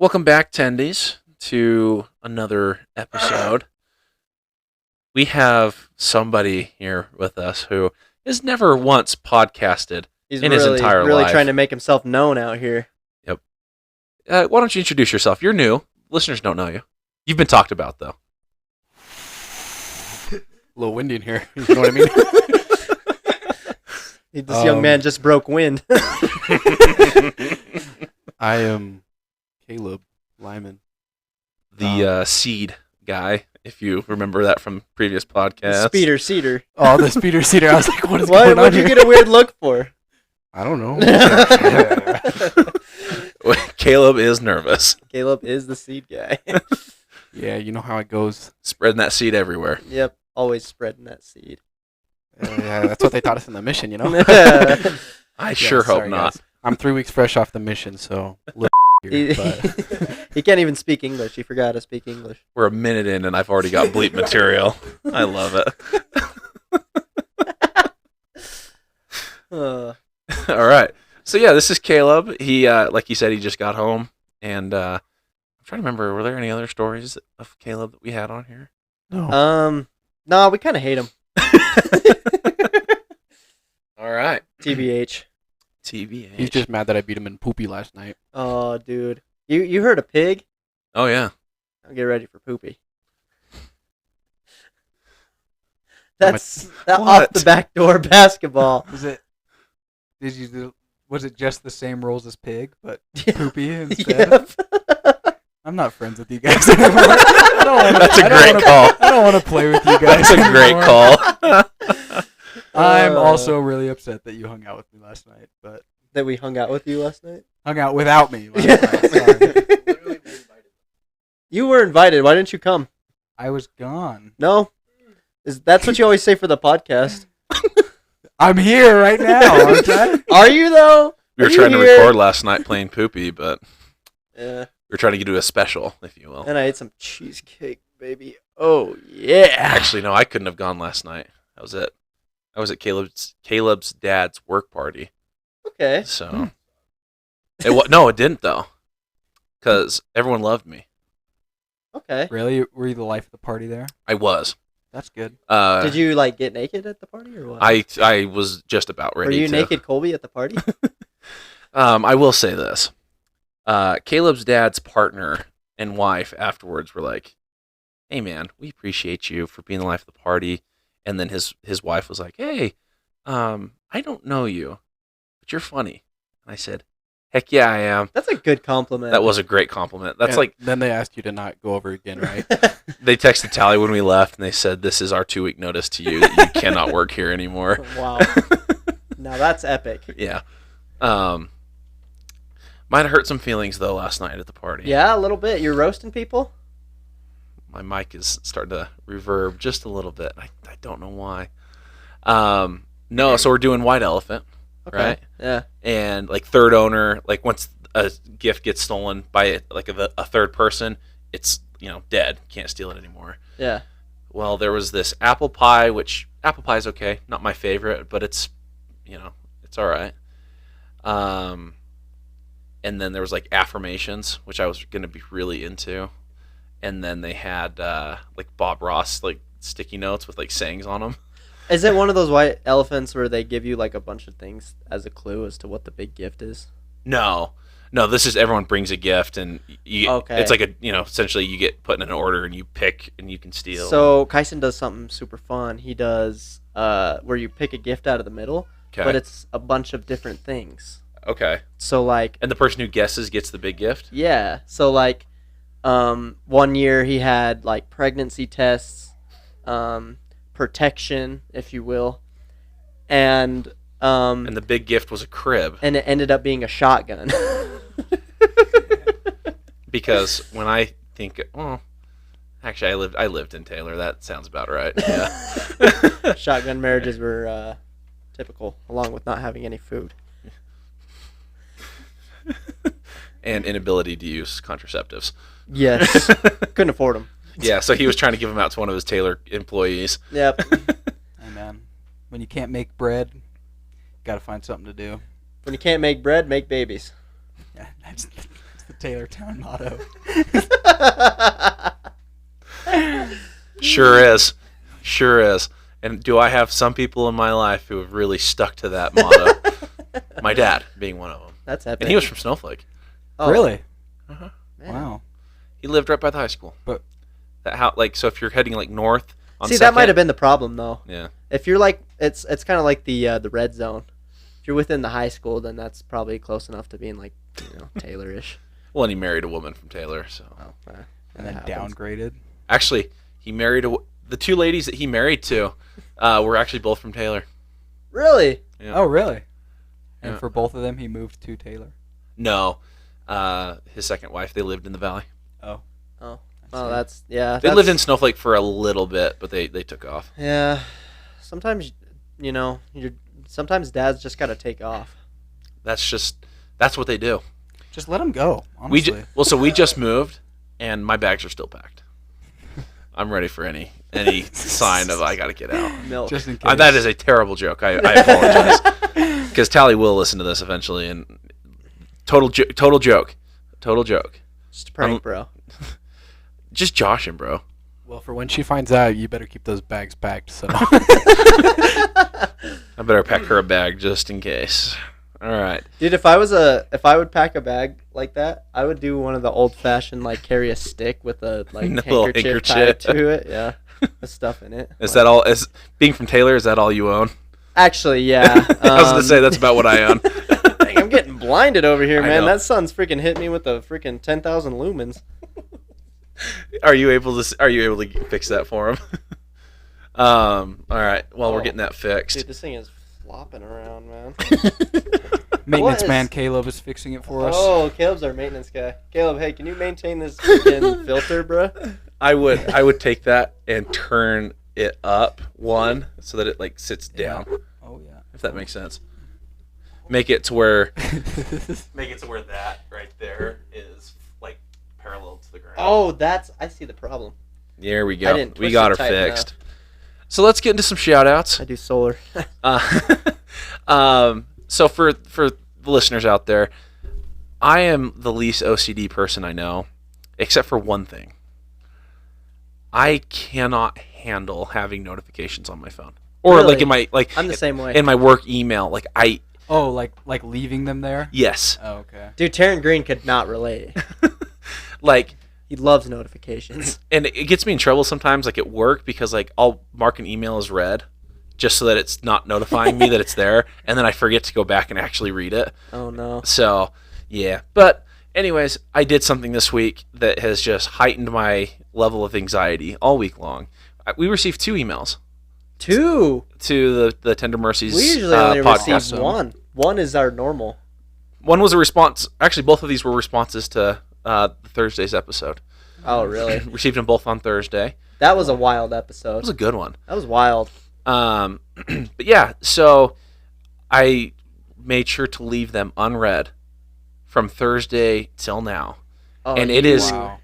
Welcome back, Tendies, to another episode. We have somebody here with us who has never once podcasted He's in really, his entire really life. trying to make himself known out here. Yep. Why don't you introduce yourself? You're new. Listeners don't know you. You've been talked about, though. A little windy in here. You know what I mean? This young man just broke wind. I am Caleb Lyman. The seed guy, if you remember that from previous podcasts. Speeder Cedar. Oh, the speeder seater. I was like, what is What? going on What'd you here? get a weird look for? I don't know. Caleb is nervous. Caleb is the seed guy. Yeah, you know how it goes. Spreading that seed everywhere. Yep, always spreading that seed. Yeah, that's what they taught us in the mission, you know? I Yeah, sure hope sorry, not. guys. I'm 3 weeks fresh off the mission, so a little here, but He can't even speak English. He forgot to speak English. We're a minute in and I've already got bleep material. I love it. Uh, All right. So yeah, this is Caleb. He, like you said, he just got home, and I'm trying to remember. Were there any other stories of Caleb that we had on here? no. no, we kind of hate him. All right. TBH. TBH. He's just mad that I beat him in poopy last night. Oh, dude. You heard a pig? Oh yeah. I'll get ready for poopy. That's that off What? the back door basketball. Was it? Did you do? Was it just the same rules as pig, but poopy instead? Yep. I'm not friends with you guys anymore. I don't wanna, That's a I don't great wanna- call. I don't want to play with you guys. That's a great anymore. call. I'm also really upset that you hung out with me last night, but That we hung out with you last night. hung out without me last night. Sorry. You were invited. Why didn't you come? I was gone. No. That's what you always say for the podcast. I'm here right now, aren't I? Are you though? We were Are you trying to here? record last night playing poopy, but Yeah. we were trying to do a special, if you will. And I ate some cheesecake, baby. Oh yeah. Actually, no, I couldn't have gone last night. That was it. I was at Caleb's dad's work party. Okay. So it didn't though, because everyone loved me. Okay. Really? Were you the life of the party there? I was. That's good. Did you like get naked at the party or what? I was just about ready. Were you to. naked, Colby, at the party? I will say this. Caleb's dad's partner and wife afterwards were like, "Hey man, we appreciate you for being the life of the party." And then his wife was like, "Hey, I don't know you, but you're funny." And I said, "Heck yeah, I am." That's a good compliment. That was a great compliment. That's And like then they asked you to not go over again, right? they texted Tally when we left, and they said, "This is our 2-week notice to you that you cannot work here anymore." Wow. Now that's epic. Yeah. Might have hurt some feelings though last night at the party. Yeah, a little bit. You're roasting people? My mic is starting to reverb just a little bit. I don't know why. No, so we're doing White Elephant, Okay. right? Yeah. And like third owner, like once a gift gets stolen by like a third person, it's dead. Can't steal it anymore. Yeah. Well, there was this apple pie, which apple pie is okay, not my favorite, but it's it's all right. And then there was like affirmations, which I was gonna be really into. And then they had like Bob Ross like sticky notes with like sayings on them. Is it one of those white elephants where they give you like a bunch of things as a clue as to what the big gift is? No, this is everyone brings a gift, and Okay. it's like essentially you get put in an order and you pick and you can steal. So Kyson does something super fun. He does where you pick a gift out of the middle, okay, but it's a bunch of different things. okay, So like, and the person who guesses gets the big gift. yeah. So like, 1 year he had like pregnancy tests, protection, if you will, and And the big gift was a crib. and it ended up being a shotgun. Because when I think, actually, I lived in Taylor. That sounds about right. Yeah. Shotgun marriages were typical, along with not having any food. And inability to use contraceptives. Yes, couldn't afford them. Yeah, so he was trying to give them out to one of his Taylor employees. Yep. Hey man, when you can't make bread, you gotta find something to do. When you can't make bread, make babies. Yeah, that's the Taylortown motto. Sure is. Sure is. And do I have some people in my life who have really stuck to that motto? My dad being one of them. That's epic. And he was from Snowflake. Oh, Really? Uh-huh. man. Wow. He lived right by the high school. But so if you're heading like north on See, that Second- might have been the problem though. Yeah. If you're like, it's kind of like the red zone. If you're within the high school, then that's probably close enough to being like, Taylor-ish. Well, and he married a woman from Taylor, so. and then that happens. downgraded. Actually, he married the two ladies that he married to were actually both from Taylor. Really? Yeah. Oh, really? And Yeah. for both of them, he moved to Taylor. No. His second wife, they lived in the valley. Oh, I well, see. They lived in Snowflake for a little bit, but they took off. Yeah. Sometimes, sometimes dads just gotta take off. That's what they do. Just let him go. Honestly. So we just moved, and my bags are still packed. I'm ready for any sign of I gotta get out. Milk. Just in case. That is a terrible joke. I apologize, because Tally will listen to this eventually. And total joke. Just a prank, bro. Just joshing, bro. Well, for when she finds out, you better keep those bags packed. So I better pack her a bag just in case. All right. Dude, if I would pack a bag like that, I would do one of the old-fashioned carry a stick with a Little handkerchief tied to it. Yeah, with stuff in it. Is that all? Is being from Taylor? Is that all you own? Actually, yeah. I was gonna say that's about what I own. Dang, I'm getting blinded over here, I man. know. That sun's freaking hit me with a freaking 10,000 lumens. Are you able to fix that for him? All right. Well, we're Oh. getting that fixed. Dude, this thing is flopping around, man. Maintenance What man is- Caleb is fixing it for us. Oh, Caleb's our maintenance guy. Caleb, hey, can you maintain this freaking filter, bro? I would take that and turn it up one so that it sits down. Oh yeah. If that makes sense. Make it to where that right there is parallel to the ground. Oh, I see the problem. There we I go. didn't We twist got it her tight fixed. So let's get into some shout outs. I do solar. So for the listeners out there, I am the least OCD person I know, except for one thing. I cannot handle having notifications on my phone, or Really? in my I'm the same way. in my work email. Oh, like leaving them there? Yes, Oh, okay. Dude, Taryn Green could not relate. He loves notifications. and it gets me in trouble sometimes, at work, because I'll mark an email as read, just so that it's not notifying me that it's there, and then I forget to go back and actually read it. Oh, no. So, yeah. But, anyways, I did something this week that has just heightened my level of anxiety all week long. We received 2 emails 2. to the Tender Mercies We usually only podcast. receive 1. 1 is our normal. One was a response. Actually, both of these were responses to Thursday's episode. Oh, really? Received them both on Thursday. That was a wild It episode. was a good one. That was wild. But yeah, so I made sure to leave them unread from Thursday till now. Oh, And it is- Wow.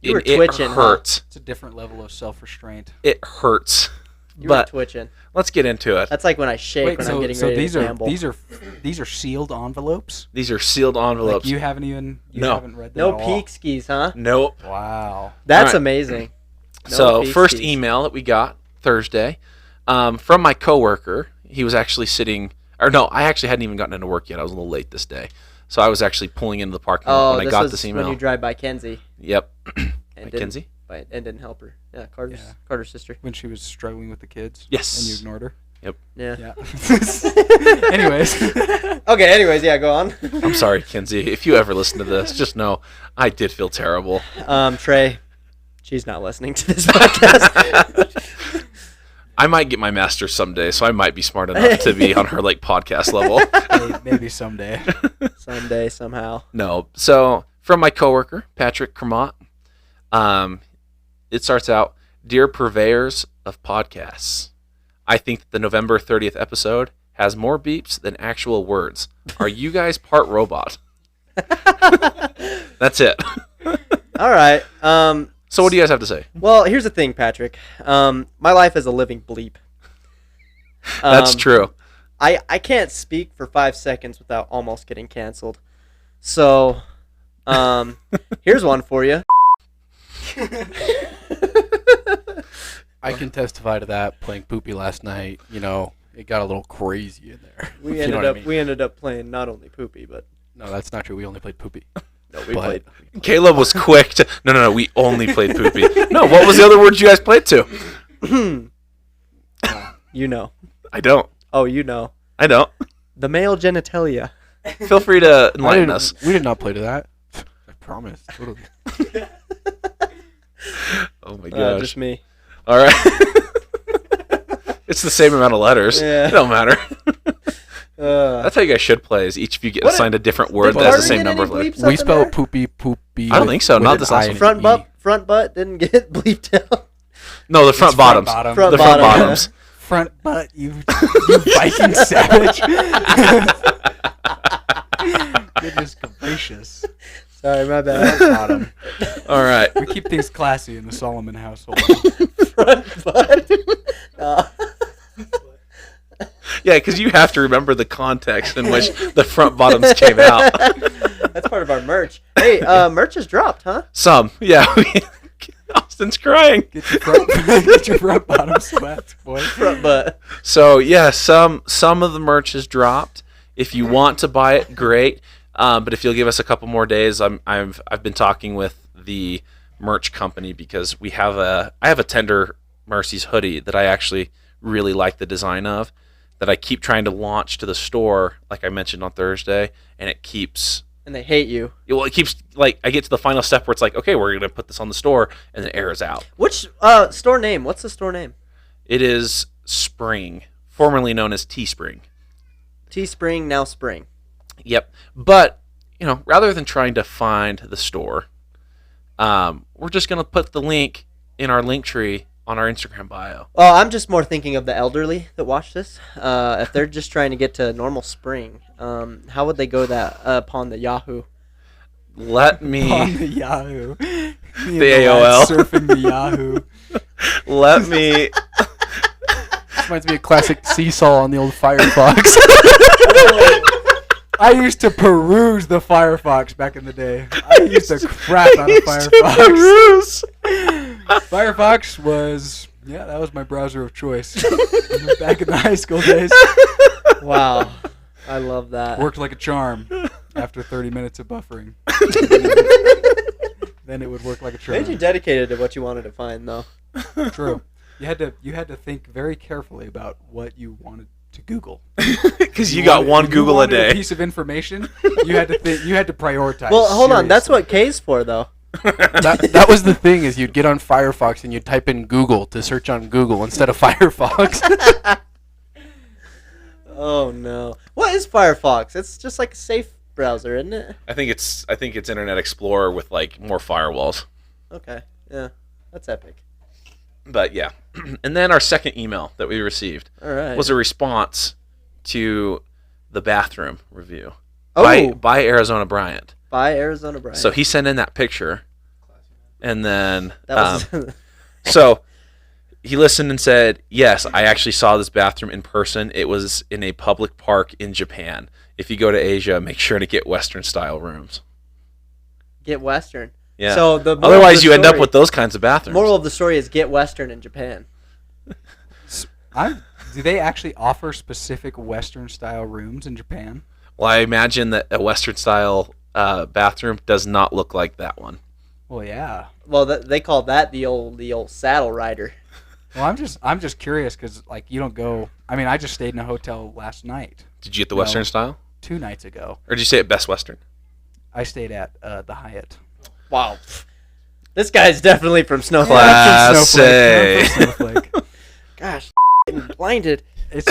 You were it twitching, huh? hurts. It's a different level of self-restraint. It hurts. You were But twitching. let's get into it. That's like when I shake when I'm getting ready these to are gamble. these are sealed envelopes. These are sealed envelopes. Like you haven't even No. haven't read them No at all. peek skis, huh? Nope. Wow. That's Alright. amazing. No So peek first skis. email that we got Thursday from my coworker. He was actually I actually hadn't even gotten into work yet. I was a little late this day. So I was actually pulling into the parking lot Oh, when I this got was this when email. you drive by Kenzie. Yep. And Mackenzie? and didn't help her. Yeah, Carter's Yeah. Carter's sister. When she was struggling with the kids. Yes. And you ignored her. Yeah. Yeah. Anyways. Okay. Anyways, yeah. Go on. I'm sorry, Kenzie. If you ever listen to this, just know I did feel terrible. Trey, she's not listening to this podcast. I might get my master's someday, so I might be smart enough to be on her podcast level. Maybe someday. Someday, somehow. No. So from my coworker, Patrick Cremont, it starts out, "Dear purveyors of podcasts, I think that the November 30th episode has more beeps than actual words. Are you guys part robot?" That's it. All right. So what do you guys have to say? Well, here's the thing, Patrick. My life is a living bleep. That's true. I can't speak for 5 seconds without almost getting canceled. So Here's one for you. I can testify to that. Playing Poopy last night, it got a little crazy in there. We if you know what I mean. ended up playing not only Poopy, but No, that's not true. We only played Poopy. no, we But- played. Caleb was quick to. No. We only played Poopy. No, what was the other word you guys played to? You know. I don't. Oh, you know. I don't. The male genitalia. Feel free to enlighten us. We did not play to that. I promise. Totally. Oh my gosh. Just me. All right. It's the same amount of letters. Yeah. It don't matter. That's how you guys should play. Is each of you get What assigned a different word did that has the Carter same get number any of letters. bleeps up We in spell there? poopy. I don't think so, not with this an last I one. and Front an butt, E. front butt didn't get bleeped out. No, the front It's bottoms. bottom. Front The front bottom, yeah. bottoms. Front butt, you Viking savage. Goodness gracious. Sorry, my bad. Bottom. All right. We keep things classy in the Solomon household. Front butt. Uh, Yeah, because you have to remember the context in which the front bottoms came out. That's part of our merch. Hey, merch is dropped, huh? Some. Yeah. Austin's crying. Get your front bottom sweats, boy. Front butt. So yeah, some of the merch is dropped. If you want to buy it, great. But if you'll give us a couple more days, I've been talking with the merch company because I have a Tender Mercies hoodie that I actually really like the design of, that I keep trying to launch to the store, like I mentioned on Thursday, and it keeps. And they hate you. Well, it keeps like I get to the final step where it's like, okay, we're gonna put this on the store, and then it errors out. Which store name? What's the store name? It is Spring, formerly known as Teespring. Teespring, now Spring. Yep. But, rather than trying to find the store, we're just going to put the link in our link tree on our Instagram bio. Well, I'm just more thinking of the elderly that watch this. If they're just trying to get to normal Spring, how would they go that upon the Yahoo? Let On me, the Yahoo. The AOL. Surfing the Yahoo. let me, This reminds me of classic seesaw on the old Firefox. I used to peruse the Firefox back in the day. I used to crap out of Firefox. Firefox was, that was my browser of choice. Back in the high school days. Wow. I love that. Worked like a charm after 30 minutes of buffering. Then it would work like a charm. Made you dedicated to what you wanted to find, though. True. You had to think very carefully about what you wanted to Google. because you got one If you Google a wanted day. piece of information. You had to think. You had to prioritize. Well, hold on. That's seriously. what K's for, though. that was the thing, is you'd get on Firefox and you'd type in Google to search on Google instead of Firefox. Oh, no. What is Firefox? It's just like a safe browser, isn't it? I think it's Internet Explorer with like more firewalls. Okay. Yeah. That's epic. But yeah. And then our second email that we received All right. was a response to the bathroom review Oh, by Arizona Bryant. by Arizona Bryant. So he sent in that picture, and then That was so he listened and said, "Yes, I actually saw this bathroom in person. It was in a public park in Japan. If you go to Asia, make sure to get Western style rooms." get Western. Yeah. So the moral of Otherwise, the you end up story- with those kinds of bathrooms. Moral of the story is get Western in Japan. Do they actually offer specific Western style rooms in Japan? Well, I imagine that a Western style bathroom does not look like that one. Well, yeah. Well, they call that the old saddle rider. Well, I'm just curious because like you don't go. I mean, I just stayed in a hotel last night, Did you get the No. Western style, 2 nights ago. or did you say at Best Western? I stayed at the Hyatt. Wow. This guy's definitely from Snowflake. Class A. I'm from Snowflake. Gosh, getting blinded. It's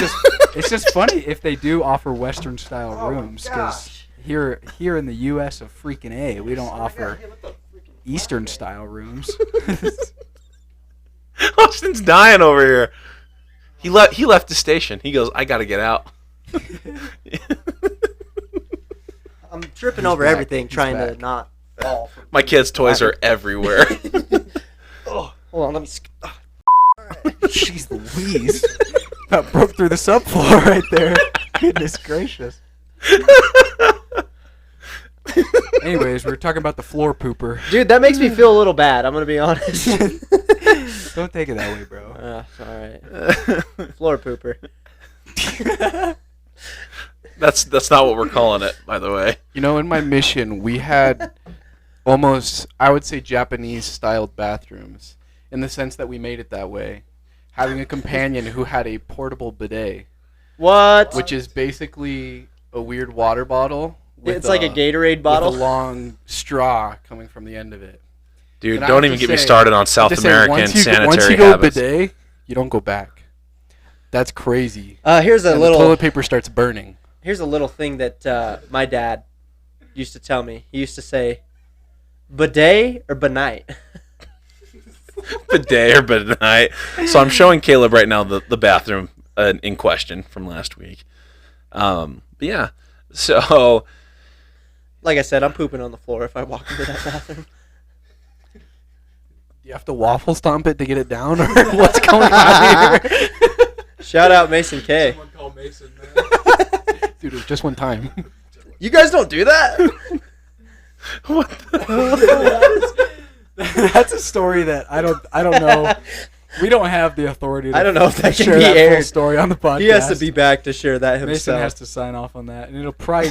just funny if they do offer Western style rooms because here in the U.S. of freaking A, we don't offer Eastern style rooms. Austin's dying over here. He left the station. He goes, "I gotta get out." I'm tripping over back. everything, He's trying to back. not fall. From My kids' toys are everywhere. Oh, hold on, let me. Jeez Louise. That broke through the subfloor right there. Goodness gracious. Anyways, we were talking about the floor pooper. Dude, that makes me feel a little bad. I'm gonna be honest. Don't take it that way, bro. All right. Floor pooper. That's not what we're calling it, by the way. You know, in my mission, we had almost, I would say, Japanese-styled bathrooms, in the sense that we made it that way. Having a companion who had a portable bidet, What? which is basically a weird water bottle. It's like a Gatorade bottle. With a long straw coming from the end of it. Dude, And I don't have even to get me say- started on South Just say, American once you sanitary go habits. bidet, you don't go back. That's crazy. Here's a And little. the toilet paper starts burning. Here's a little thing that my dad used to tell me. He used to say, "Bidet or benite." Bidet or benite. So I'm showing Caleb right now the bathroom in question from last week. But yeah, so Like I said, I'm pooping on the floor if I walk into that bathroom. You have to waffle stomp it to get it down, or what's going on here? Shout out Mason K. Someone call Mason, man. Dude, it was just one time. You guys don't do that? what the That's a story that I don't know. We don't have the authority to I don't know if that can share be that full aired. story on the podcast. He has to be back to share that Mason himself. has to sign off on that, and he'll probably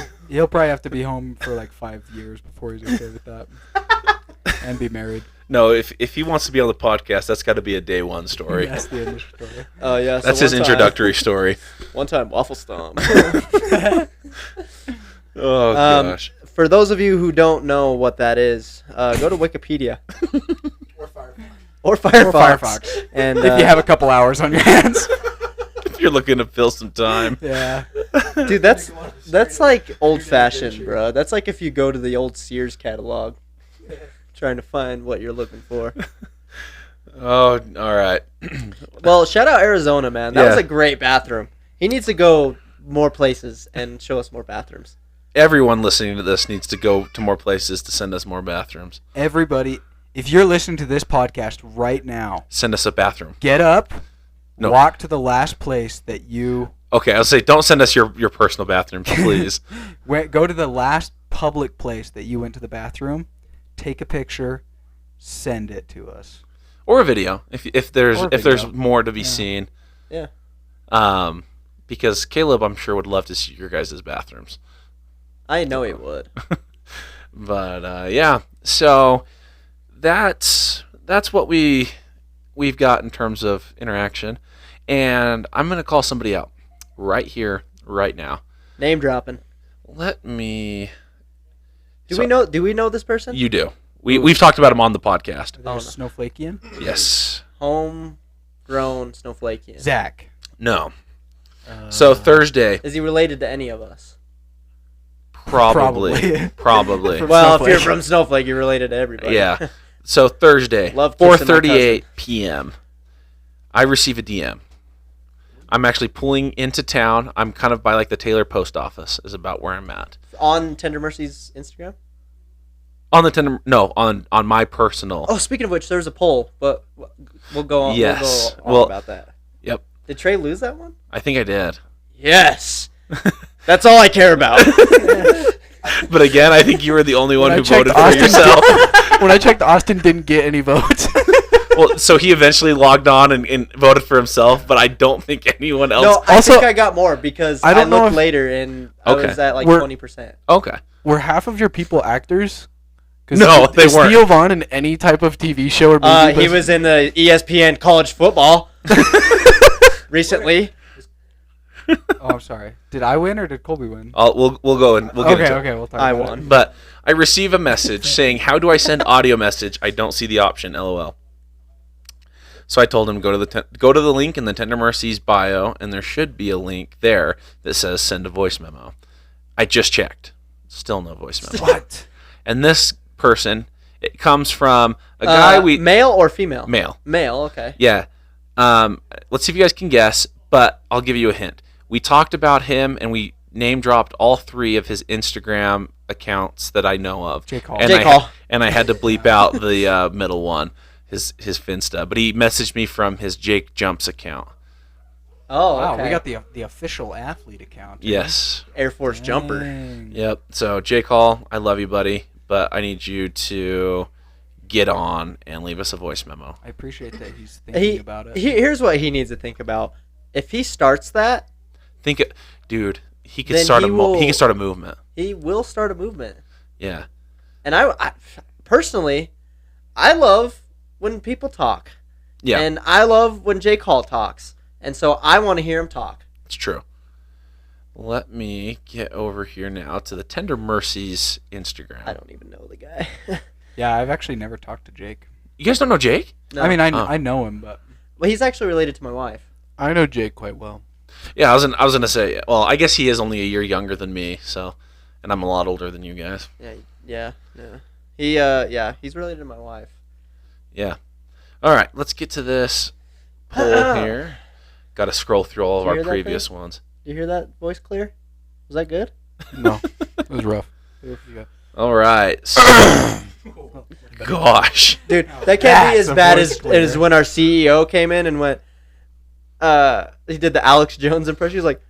have to be home for like 5 years before he's okay with that, and be married. No, if he wants to be on the podcast, that's got to be a day one story. That's the initial story. Oh yeah, so That's his one introductory story. One time waffle stomp. Oh gosh. For those of you who don't know what that is, go to Wikipedia or Firefox. And If you have a couple hours on your hands. If you're looking to fill some time. Yeah. dude, that's like old fashioned, bro. That's like if you go to the old Sears catalog, trying to find what you're looking for. Oh, all right. Well, shout out Arizona, man. That Yeah. was a great bathroom. He needs to go more places and show us more bathrooms. Everyone listening to this needs to go to more places to send us more bathrooms. Everybody, if you're listening to this podcast right now, Send us a bathroom. get up, No. walk to the last place that you Okay, I'll say don't send us your personal bathrooms, please. go to the last public place that you went to the bathroom, take a picture, send it to us. Or a video if there's Or a if there's video. more to be Yeah. seen. Yeah. Because Caleb, I'm sure, would love to see your guys' bathrooms. I know he would. But yeah, so that's what we've got in terms of interaction, and I'm gonna call somebody out right here, right now. Name dropping. Let me. Do So- we know this person? You do. We've talked about him on the podcast. Are they Snowflakean? Yes. Homegrown Snowflakean. Zach. No. So Thursday, Is he related to any of us? probably. Probably. From Well, if Snowflake. you're from Snowflake, you're related to everybody. Yeah. So Thursday, Love kissing my 4:38 p.m. I receive a DM. I'm actually pulling into town. I'm kind of by like the Taylor post office is about where I'm at. On Tender Mercy's Instagram? On the tender, no, on my personal. Oh, speaking of which, there's a poll, but we'll go on. Yes. We'll go on Well- about that. Yep. Did Trey lose that one? I think I did. Yes. That's all I care about. But again, I think you were the only one When who I checked voted for Austin- yourself. When I checked, Austin didn't get any votes. Well, so he eventually logged on and voted for himself, but I don't think anyone else. No, I Also- think I got more because I I, don't know looked if- later and Okay. I was at like We're- 20%. Okay. Were half of your people actors? 'Cause No, they is weren't. Theo Vaughn in any type of TV show or movie? He was in the ESPN college football recently. Oh, I'm sorry. Did I win or did Colby win? We'll go and we'll get into it. We'll talk I about won. it. But I receive a message saying, "How do I send audio message? I don't see the option. LOL." So I told him go to the link in the Tender Mercies bio, and there should be a link there that says send a voice memo. I just checked, still no voice memo. What? And this person, it comes from a guy male or female? male. Male, okay. Yeah. Let's see if you guys can guess, but I'll give you a hint. We talked about him, and we name dropped all three of his Instagram accounts that I know of. Jake Hall. And Jake I, Hall. And I had to bleep out the middle one, his Finsta. But he messaged me from his Jake Jumps account. Oh, Wow, okay. we got the official athlete account. Yes. Air Force jumper. Dang. Yep. So Jake Hall, I love you, buddy. but I need you to get on and leave us a voice memo. I appreciate that he's thinking about it. Here's what he needs to think about. If he starts that, Dude, he could Then start he he can start a movement. he will start a movement. Yeah. And I personally, I love when people talk. Yeah. And I love when Jake Hall talks. And so I want to hear him talk. It's true. Let me get over here now to the Tender Mercies Instagram. I don't even know the guy. Yeah, I've actually never talked to Jake. You guys don't know Jake? No. I mean, Oh. I know him, but Well, he's actually related to my wife. I know Jake quite well. Yeah, I was gonna say. Well, I guess he is only a year younger than me, so, and I'm a lot older than you guys. Yeah. He's related to my wife. Yeah. All right, let's get to this poll here. Got to scroll through all of Did you our hear that previous ones. Do you hear that voice clear? Was that good? No, it was rough. All right. So, gosh. Dude, that can't be That's as a bad voice as clear. when our CEO came in and went, he did the Alex Jones impression. He was like,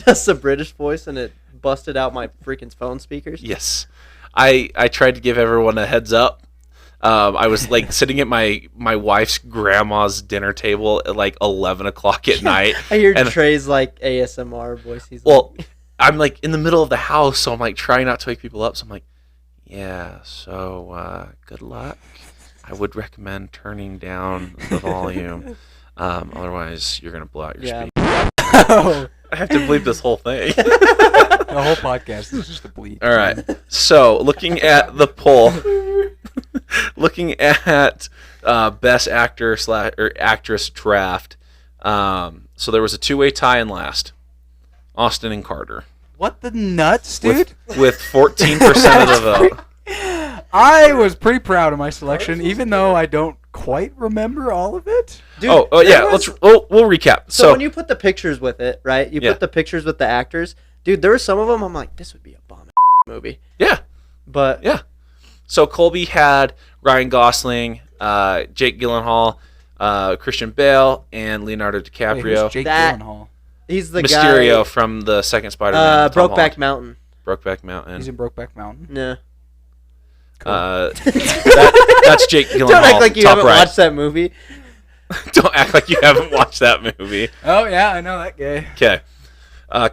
that's the British voice, and it busted out my freaking phone speakers. Yes. I tried to give everyone a heads up. I was like sitting at my wife's grandma's dinner table at like 11 o'clock at night. I hear and- Trey's like ASMR voice. He's Well, like, I'm like in the middle of the house, so I'm like trying not to wake people up. So I'm like, yeah, so good luck. I would recommend turning down the volume. Otherwise, you're going to blow out your Yeah. speaker. Oh, I have to bleep this whole thing. the whole podcast is just a bleed. All right. So, looking at the poll, looking at best actor or actress draft. So there was a two-way tie in last. Austin and Carter What the nuts, dude? with 14% of the vote. I was pretty proud of my selection, even though I don't quite remember all of it. dude, Oh there yeah. was- We'll recap. So, So when you put the pictures with it, right? You Yeah. put the pictures with the actors. Dude, there were some of them I'm like, this would be a bomb movie. yeah. But Yeah. So Colby had Ryan Gosling, Jake Gyllenhaal, Christian Bale, and Leonardo Wait, DiCaprio. who's Jake That- Gyllenhaal? he's the Mysterio guy. from the second Spider-Man. with Tom Brokeback Holland. Mountain. Brokeback Mountain. He's in Brokeback Mountain. No. That's Jake Gyllenhaal. Don't act like you top haven't right. watched that movie. Don't act like you haven't watched that movie. Oh yeah, I know that guy. Okay.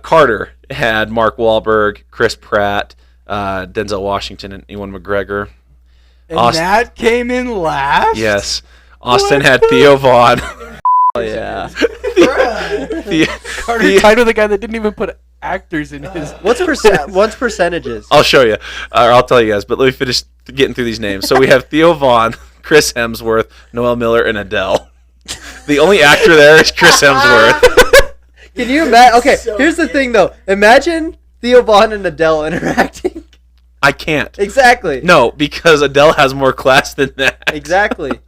Carter had Mark Wahlberg, Chris Pratt, Denzel Washington, and Ewan McGregor. And Austin- that came in last. Yes. Austin had Theo Vaughn. Oh yeah. Carter tied with a guy that didn't even put actors in his. What's percentages? I'll show you. Or I'll tell you guys, but let me finish getting through these names. So we have Theo Vaughn, Chris Hemsworth, Noel Miller, and Adele. The only actor there is Chris Hemsworth. Can you imagine? Okay, here's the thing though. Imagine Theo Vaughn and Adele interacting. I can't. Exactly. No, because Adele has more class than that. Exactly.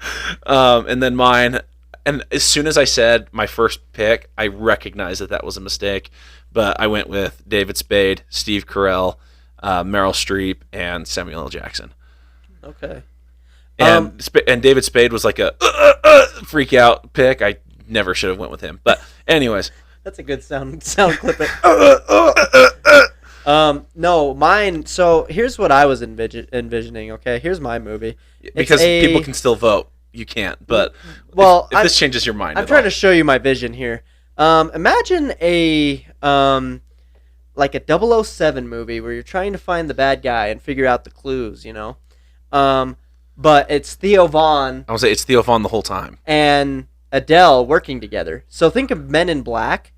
And then mine. And as soon as I said my first pick, I recognized that was a mistake. But I went with David Spade, Steve Carell, Meryl Streep, and Samuel L. Jackson. Okay. And and David Spade was like a freak out pick. I never should have went with him. But anyways, That's a good sound clip. No, mine. So here's what I was envisioning. Okay, here's my movie. because a- people can still vote, you can't. But Well, if this changes your mind, I'm at trying all. to show you my vision here. Imagine a like a 007 movie where you're trying to find the bad guy and figure out the clues, you know. But it's Theo Vaughn I would say it's Theo Vaughn the whole time. and Adele working together. So think of Men in Black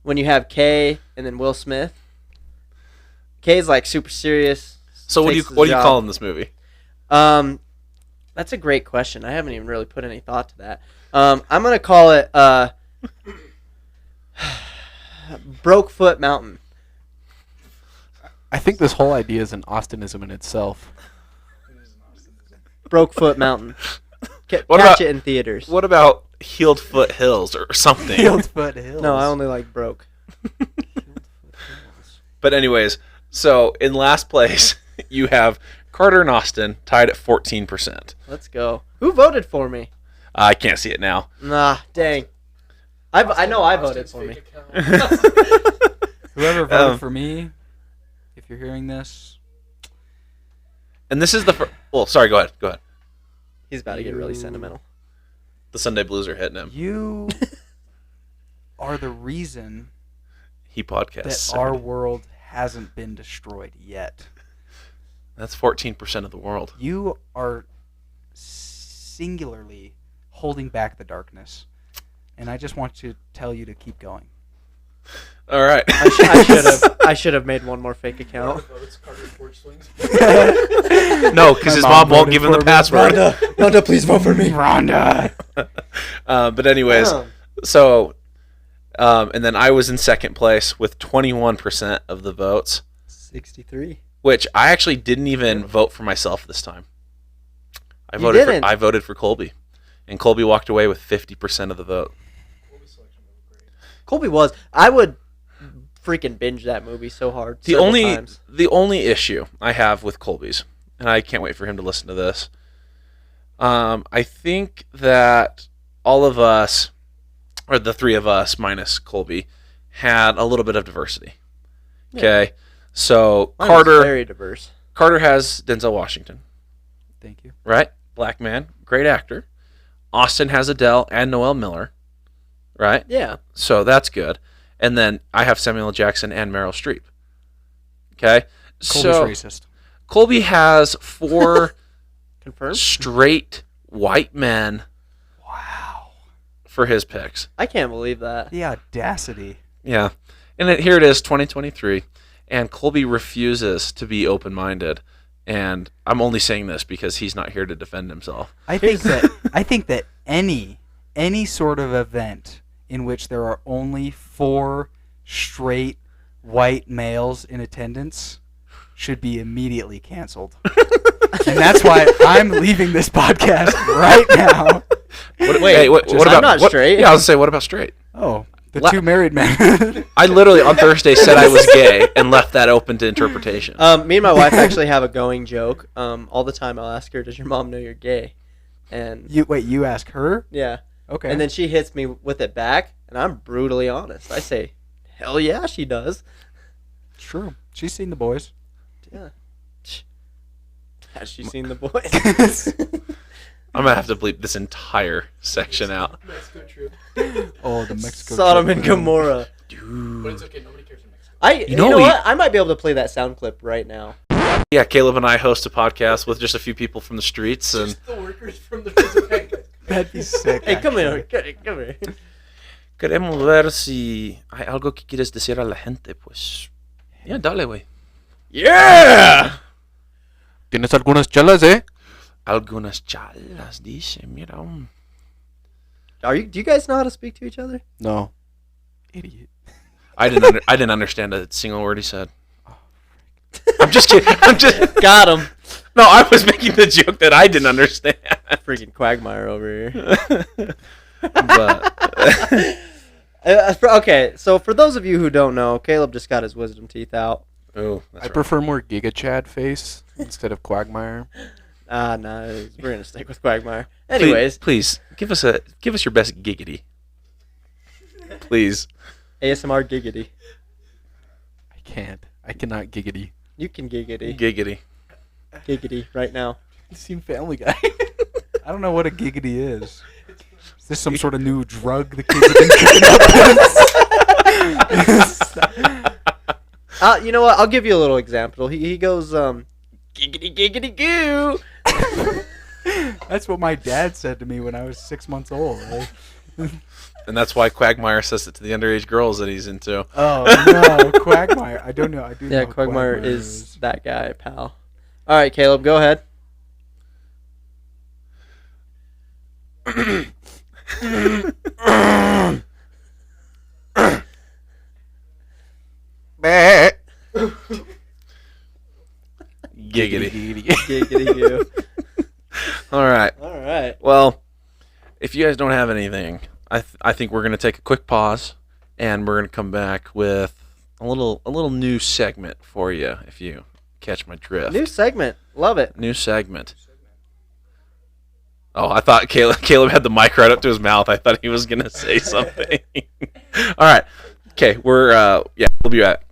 when you have Kay and then Will Smith. Kay's like super serious. So what do takes his you job. call in this movie? That's a great question. I haven't even really put any thought to that. I'm gonna call it Brokefoot Mountain. I think this whole idea is an Austinism in itself. Brokefoot Mountain. What Catch about- it in theaters. What about Healed Foot Hills or something? Hillsfoot Hills. No, I only like broke. But anyways, so in last place you have Carter and Austin tied at 14%. Let's go. Who voted for me? I can't see it now. Nah, dang. I know I voted for me. Whoever voted for me, if you're hearing this, And this is the first. Well, sorry. Go ahead. Go ahead. He's about to get really sentimental. The Sunday Blues are hitting him. You are the reason He podcasts. that our world hasn't been destroyed yet. That's 14% of the world. You are singularly holding back the darkness. And I just want to tell you to keep going. All right. I should have made one more fake account. No, because his mom won't give him the password. Rhonda, please vote for me. Rhonda! But anyways, so, and then I was in second place with 21% of the votes, 63. which I actually didn't even vote for myself this time. I You voted didn't? I voted for Colby, and Colby walked away with 50% of the vote. Colby was. I would freaking binge that movie so hard. The several times. only issue I have with Colby's, and I can't wait for him to listen to this. I think that all of us, or the three of us minus Colby, had a little bit of diversity. Okay, so Mine was Carter very diverse. has Denzel Washington, Thank you. right? Black man, great actor. Austin has Adele and Noel Miller, right? Yeah. So that's good. And then I have Samuel L. Jackson and Meryl Streep. Okay? Colby's So racist. Colby has 4 Confirmed. straight white men Wow. for his picks. I can't believe that. The audacity. Yeah. And here it is, 2023. And Colby refuses to be open-minded. And I'm only saying this because he's not here to defend himself. I think that any sort of event in which there are only 4 straight white males in attendance should be immediately canceled. And that's why I'm leaving this podcast right now. What I'm about not what, straight. Yeah, I was gonna say, what about straight? Oh, the La- 2 married men. I literally on Thursday said I was gay and left that open to interpretation. Me and my wife actually have a going joke. All the time I'll ask her, "Does your mom know you're gay?" And You ask her? yeah, Okay. and then she hits me with it back, and I'm brutally honest. I say, "Hell yeah, she does." It's true. She's seen the boys. Yeah. Has she seen the boys? I'm gonna have to bleep this entire section out. Oh, the Mexico Sodom trip. and Gomorrah. Dude. But it's okay, nobody cares in Mexico. You know know we- what? I might be able to play that sound clip right now. Yeah, Caleb and I host a podcast with just a few people from the streets, and Just the workers from the prison. That'd be sick. Hey, come actually. here. Come here. queremos ver si hay algo que quieres decir a la gente, pues. Ya, dale, güey. Yeah! ¿Tienes algunas chelas, eh? Algunas chalas, dice, mira. Do you guys know how to speak to each other? No. Idiot. I didn't understand a single word he said. I'm just kidding. Got him. No, I was making the joke that I didn't understand. Freaking Quagmire over here. But Okay, so for those of you who don't know, Caleb just got his wisdom teeth out. oh, that's I right. prefer more Giga Chad face instead of Quagmire. Nah, we're gonna stick with Quagmire. Anyways, please give us your best giggity. Please. ASMR giggity. I can't. I cannot giggity. You can giggity. Giggity. Right now. You seen Family Guy? I don't know what a giggity is. Is this some sort of new drug the kids have been cooking up? You know what? I'll give you a little example. He goes, giggity giggity goo. That's what my dad said to me when I was 6 months old. Like, And that's why Quagmire says it to the underage girls that he's into. oh no, Quagmire! I don't know. I do know Yeah, who Quagmire is that guy, pal. All right, Caleb, go ahead. Giggity. Giggity goo. All right. All right. Well, if you guys don't have anything, I think we're gonna take a quick pause, and we're gonna come back with a little new segment for you, if you catch my drift. New segment. Love it. New segment. Oh, I thought Caleb had the mic right up to his mouth. I thought he was gonna say something. All right. Okay, we'll be back.